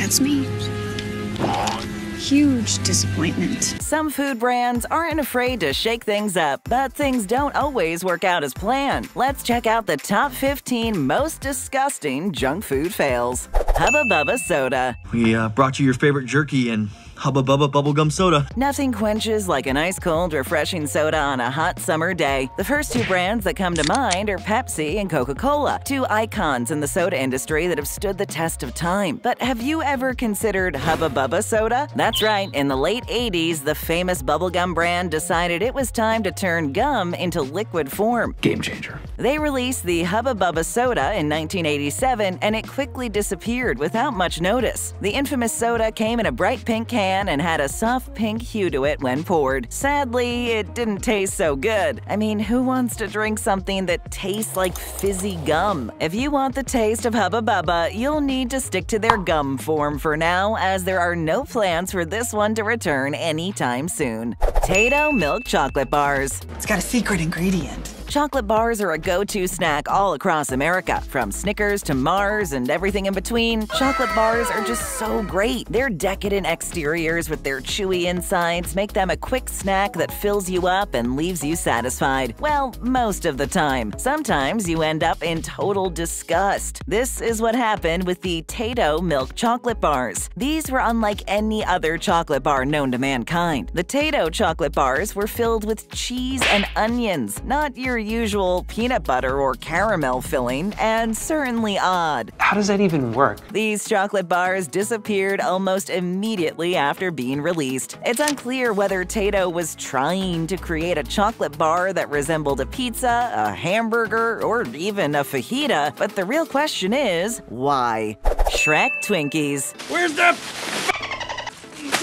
That's me. Huge disappointment. Some food brands aren't afraid to shake things up, but things don't always work out as planned. Let's check out the top 15 most disgusting junk food fails. Hubba Bubba Soda. We brought you your favorite jerky and Hubba Bubba bubblegum soda. Nothing quenches like an ice-cold, refreshing soda on a hot summer day. The first two brands that come to mind are Pepsi and Coca-Cola, two icons in the soda industry that have stood the test of time. But have you ever considered Hubba Bubba Soda? That's right, in the late 80s, the famous bubblegum brand decided it was time to turn gum into liquid form. Game changer. They released the Hubba Bubba Soda in 1987, and it quickly disappeared without much notice. The infamous soda came in a bright pink can and had a soft pink hue to it when poured. Sadly, it didn't taste so good. I mean, who wants to drink something that tastes like fizzy gum? If you want the taste of Hubba Bubba, you'll need to stick to their gum form for now, as there are no plans for this one to return anytime soon. Tayto Milk Chocolate Bars. It's got a secret ingredient. Chocolate bars are a go-to snack all across America. From Snickers to Mars and everything in between, chocolate bars are just so great. Their decadent exteriors with their chewy insides make them a quick snack that fills you up and leaves you satisfied. Well, most of the time. Sometimes you end up in total disgust. This is what happened with the Tayto Milk Chocolate Bars. These were unlike any other chocolate bar known to mankind. The Tayto chocolate bars were filled with cheese and onions, not your usual peanut butter or caramel filling, and certainly odd. How does that even work? These chocolate bars disappeared almost immediately after being released. It's unclear whether Tayto was trying to create a chocolate bar that resembled a pizza, a hamburger, or even a fajita, but the real question is, why? Shrek Twinkies. Where's the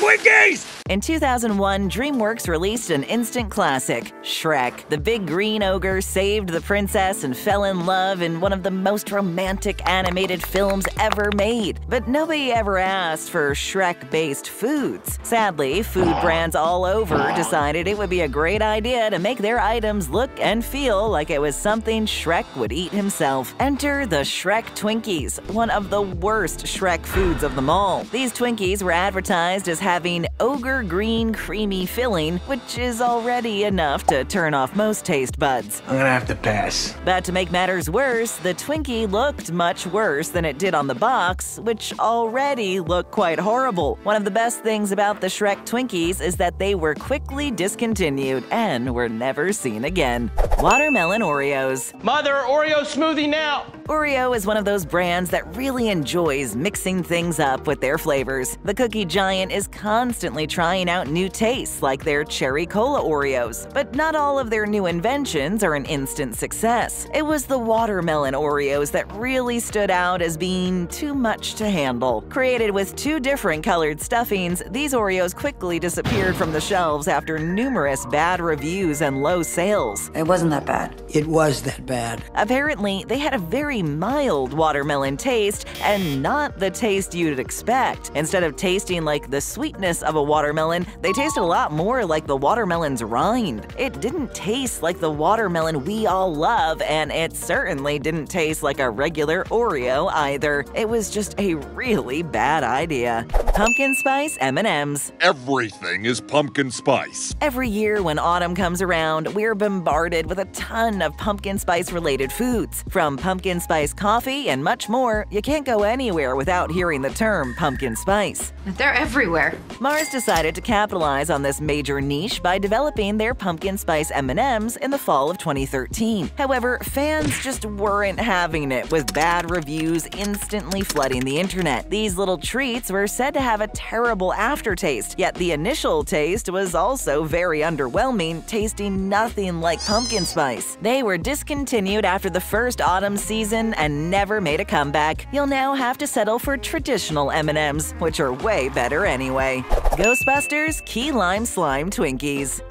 Twinkies? In 2001, DreamWorks released an instant classic, Shrek. The big green ogre saved the princess and fell in love in one of the most romantic animated films ever made. But nobody ever asked for Shrek-based foods. Sadly, food brands all over decided it would be a great idea to make their items look and feel like it was something Shrek would eat himself. Enter the Shrek Twinkies, one of the worst Shrek foods of them all. These Twinkies were advertised as having ogre green creamy filling, which is already enough to turn off most taste buds. I'm gonna have to pass. But to make matters worse, the Twinkie looked much worse than it did on the box, which already looked quite horrible. One of the best things about the Shrek Twinkies is that they were quickly discontinued and were never seen again. Watermelon Oreos. Mother, Oreo smoothie now! Oreo is one of those brands that really enjoys mixing things up with their flavors. The cookie giant is constantly trying out new tastes like their Cherry Cola Oreos, but not all of their new inventions are an instant success. It was the watermelon Oreos that really stood out as being too much to handle. Created with two different colored stuffings, these Oreos quickly disappeared from the shelves after numerous bad reviews and low sales. It wasn't that bad. It was that bad. Apparently, they had a very mild watermelon taste and not the taste you'd expect. Instead of tasting like the sweetness of a watermelon, they tasted a lot more like the watermelon's rind. It didn't taste like the watermelon we all love, and it certainly didn't taste like a regular Oreo either. It was just a really bad idea. Pumpkin Spice M&Ms. Everything is pumpkin spice. Every year when autumn comes around, we're bombarded with a ton of pumpkin spice related foods. From pumpkin spice coffee and much more, you can't go anywhere without hearing the term pumpkin spice. They're everywhere. Mars decided to capitalize on this major niche by developing their pumpkin spice M&Ms in the fall of 2013. However, fans just weren't having it, with bad reviews instantly flooding the internet. These little treats were said to have a terrible aftertaste, yet the initial taste was also very underwhelming, tasting nothing like pumpkin spice. They were discontinued after the first autumn season and never made a comeback. You'll now have to settle for traditional M&Ms, which are way better anyway. Ghostbusters Key Lime Slime Twinkies.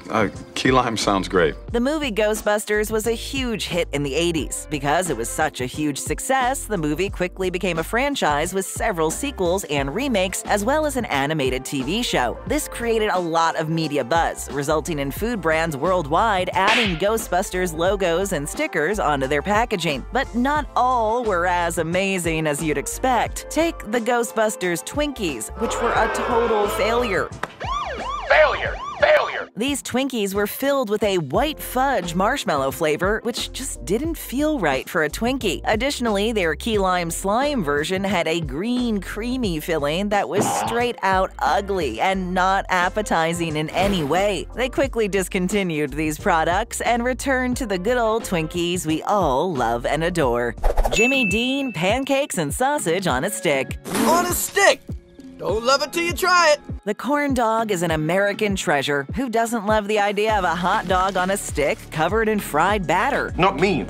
Key Key lime sounds great. The movie Ghostbusters was a huge hit in the 80s. Because it was such a huge success, the movie quickly became a franchise with several sequels and remakes, as well as an animated TV show. This created a lot of media buzz, resulting in food brands worldwide adding Ghostbusters logos and stickers onto their packaging. But not all were as amazing as you'd expect. Take the Ghostbusters Twinkies, which were a total failure. Failure! Failure! These Twinkies were filled with a white fudge marshmallow flavor, which just didn't feel right for a Twinkie. Additionally, their key lime slime version had a green, creamy filling that was straight out ugly and not appetizing in any way. They quickly discontinued these products and returned to the good old Twinkies we all love and adore. Jimmy Dean pancakes and sausage on a stick. On a stick! Don't love it till you try it. The corn dog is an American treasure. Who doesn't love the idea of a hot dog on a stick covered in fried batter? Not me,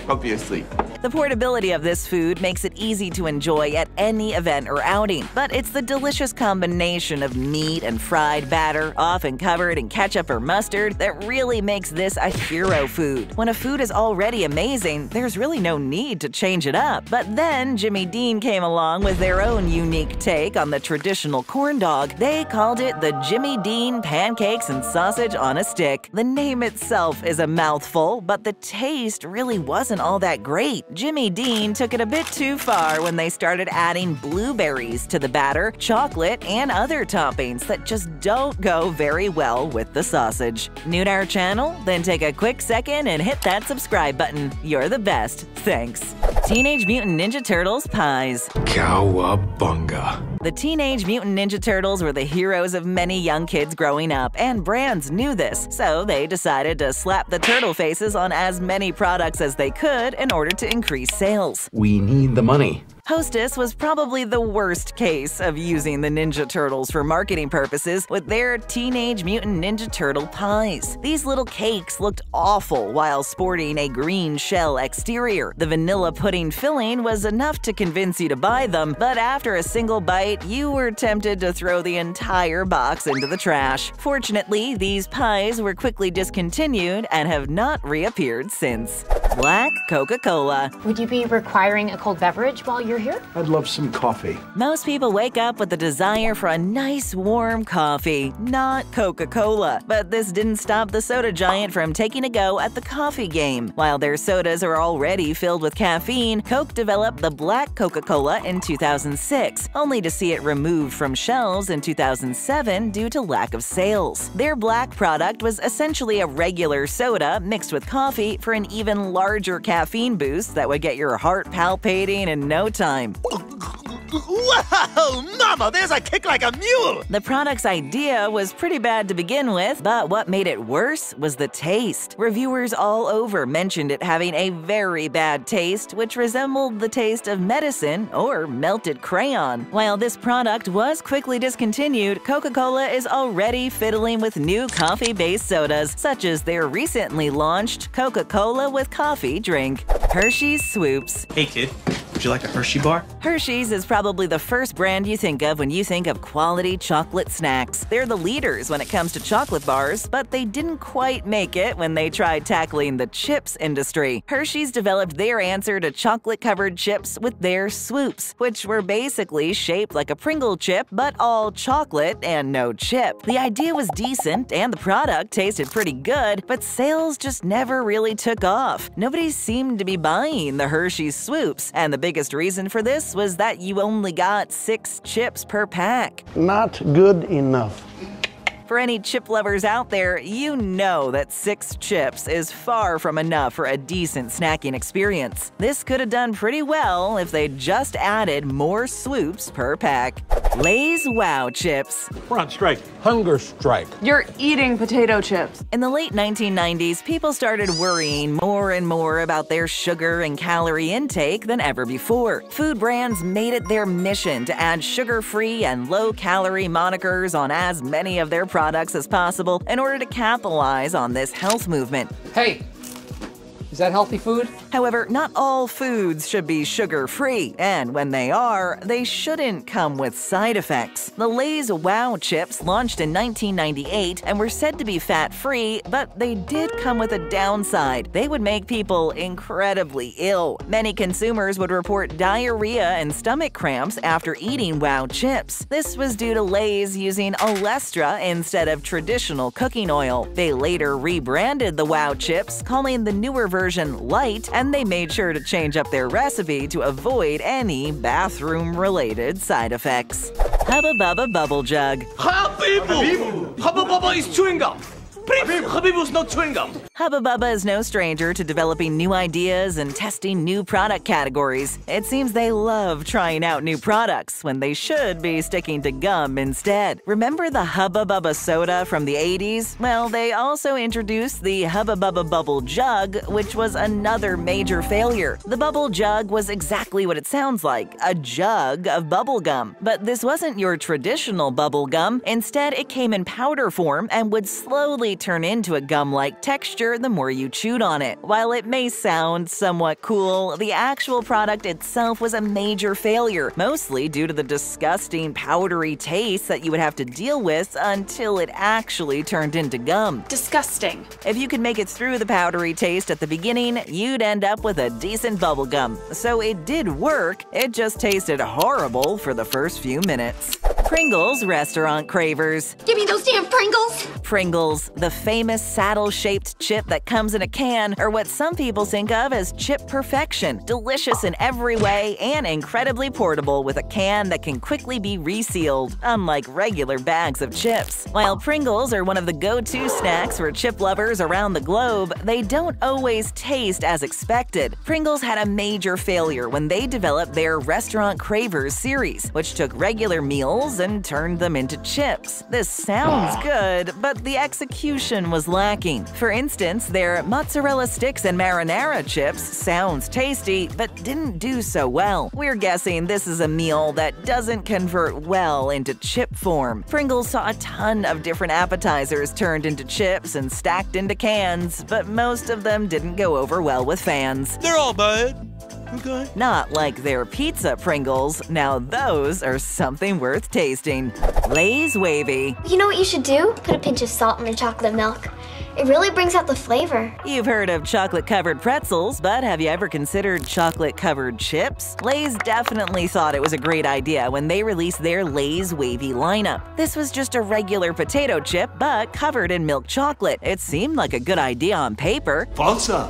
obviously. The portability of this food makes it easy to enjoy at any event or outing, but it's the delicious combination of meat and fried batter, often covered in ketchup or mustard, that really makes this a hero food. When a food is already amazing, there's really no need to change it up. But then Jimmy Dean came along with their own unique take on the traditional corn dog. They called it the Jimmy Dean Pancakes and Sausage on a Stick. The name itself is a mouthful, but the taste really wasn't all that great. Jimmy Dean took it a bit too far when they started adding blueberries to the batter, chocolate, and other toppings that just don't go very well with the sausage. New to our channel? Then take a quick second and hit that subscribe button. You're the best. Thanks. Teenage Mutant Ninja Turtles pies. Cowabunga. The Teenage Mutant Ninja Turtles were the heroes of many young kids growing up, and brands knew this, so they decided to slap the turtle faces on as many products as they could in order to increase sales. We need the money. Hostess was probably the worst case of using the Ninja Turtles for marketing purposes with their Teenage Mutant Ninja Turtle pies. These little cakes looked awful while sporting a green shell exterior. The vanilla pudding filling was enough to convince you to buy them, but after a single bite, you were tempted to throw the entire box into the trash. Fortunately, these pies were quickly discontinued and have not reappeared since. Blak Coca-Cola. Would you be requiring a cold beverage while you're here? I'd love some coffee. Most people wake up with the desire for a nice warm coffee, not Coca-Cola. But this didn't stop the soda giant from taking a go at the coffee game. While their sodas are already filled with caffeine, Coke developed the Blak Coca-Cola in 2006, only to see it removed from shelves in 2007 due to lack of sales. Their Blak product was essentially a regular soda mixed with coffee for an even larger caffeine boost that would get your heart palpitating in no time. Whoa, Mama, there's a kick like a mule! The product's idea was pretty bad to begin with, but what made it worse was the taste. Reviewers all over mentioned it having a very bad taste, which resembled the taste of medicine or melted crayon. While this product was quickly discontinued, Coca-Cola is already fiddling with new coffee-based sodas, such as their recently launched Coca-Cola with coffee drink. Hershey's Swoops. Hey kid, would you like a Hershey bar? Hershey's is probably the first brand you think of when you think of quality chocolate snacks. They're the leaders when it comes to chocolate bars, but they didn't quite make it when they tried tackling the chips industry. Hershey's developed their answer to chocolate-covered chips with their Swoops, which were basically shaped like a Pringle chip, but all chocolate and no chip. The idea was decent, and the product tasted pretty good, but sales just never really took off. Nobody seemed to be buying the Hershey's Swoops, and the biggest reason for this was that you only got 6 chips per pack. Not good enough. For any chip lovers out there, you know that 6 chips is far from enough for a decent snacking experience. This could have done pretty well if they just added more Swoops per pack. Lay's Wow Chips. We're on strike. Hunger strike. You're eating potato chips. In the late 1990s, people started worrying more and more about their sugar and calorie intake than ever before. Food brands made it their mission to add sugar-free and low-calorie monikers on as many of their products as possible in order to capitalize on this health movement. Hey, Is that healthy food? However, not all foods should be sugar-free, and when they are, they shouldn't come with side effects. The Lay's Wow chips launched in 1998 and were said to be fat-free, but they did come with a downside. They would make people incredibly ill. Many consumers would report diarrhea and stomach cramps after eating Wow chips. This was due to Lay's using Olestra instead of traditional cooking oil. They later rebranded the Wow chips, calling the newer version Light, and they made sure to change up their recipe to avoid any bathroom-related side effects. Hubba Bubba Bubble Jug. Habibu! Hubba Bubba is chewing gum. Habibu's not chewing gum. Hubba Bubba is no stranger to developing new ideas and testing new product categories. It seems they love trying out new products when they should be sticking to gum instead. Remember the Hubba Bubba soda from the 80s? Well, they also introduced the Hubba Bubba Bubble Jug, which was another major failure. The Bubble Jug was exactly what it sounds like, a jug of bubble gum. But this wasn't your traditional bubble gum. Instead, it came in powder form and would slowly turn into a gum-like texture the more you chewed on it. While it may sound somewhat cool, the actual product itself was a major failure, mostly due to the disgusting powdery taste that you would have to deal with until it actually turned into gum. Disgusting. If you could make it through the powdery taste at the beginning, you'd end up with a decent bubble gum. So it did work, it just tasted horrible for the first few minutes. Pringles restaurant cravers. Give me those damn Pringles! Pringles, the famous saddle-shaped chip that comes in a can, are what some people think of as chip perfection. Delicious in every way and incredibly portable with a can that can quickly be resealed, unlike regular bags of chips. While Pringles are one of the go-to snacks for chip lovers around the globe, they don't always taste as expected. Pringles had a major failure when they developed their Restaurant Cravers series, which took regular meals and turned them into chips. This sounds good, but the execution was lacking. For instance, their mozzarella sticks and marinara chips sounds tasty, but didn't do so well. We're guessing this is a meal that doesn't convert well into chip form. Pringles saw a ton of different appetizers turned into chips and stacked into cans, but most of them didn't go over well with fans. They're all bad. Okay. Not like their pizza Pringles. Now those are something worth tasting. Lay's Wavy. You know what you should do? Put a pinch of salt in your chocolate milk. It really brings out the flavor. You've heard of chocolate-covered pretzels, but have you ever considered chocolate-covered chips? Lay's definitely thought it was a great idea when they released their Lay's Wavy lineup. This was just a regular potato chip, but covered in milk chocolate. It seemed like a good idea on paper. Falsa,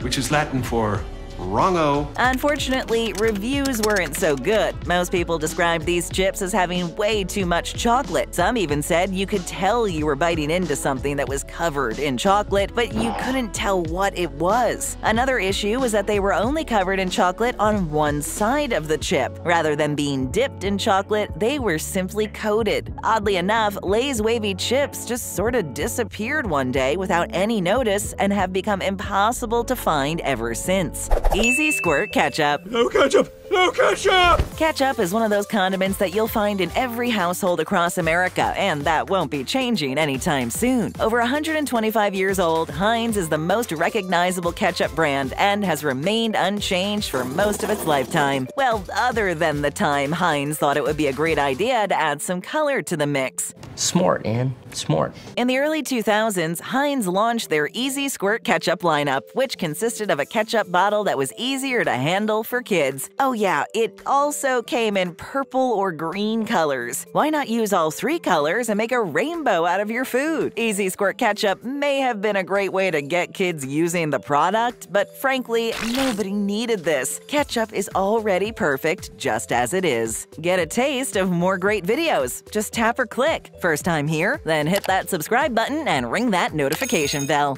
which is Latin for wrongo. Unfortunately, reviews weren't so good. Most people described these chips as having way too much chocolate. Some even said you could tell you were biting into something that was covered in chocolate, but you couldn't tell what it was. Another issue was that they were only covered in chocolate on one side of the chip. Rather than being dipped in chocolate, they were simply coated. Oddly enough, Lay's Wavy chips just sort of disappeared one day without any notice and have become impossible to find ever since. Easy Squirt Ketchup. No ketchup! No ketchup! Ketchup is one of those condiments that you'll find in every household across America, and that won't be changing anytime soon. Over 125 years old, Heinz is the most recognizable ketchup brand and has remained unchanged for most of its lifetime. Well, other than the time Heinz thought it would be a great idea to add some color to the mix. Smart, Ann. Smart. In the early 2000s, Heinz launched their Easy Squirt Ketchup lineup, which consisted of a ketchup bottle that was easier to handle for kids. Oh yeah, it also came in purple or green colors. Why not use all three colors and make a rainbow out of your food? Easy Squirt Ketchup may have been a great way to get kids using the product, but frankly, nobody needed this. Ketchup is already perfect just as it is. Get a taste of more great videos. Just tap or click. First time here? Then hit that subscribe button and ring that notification bell.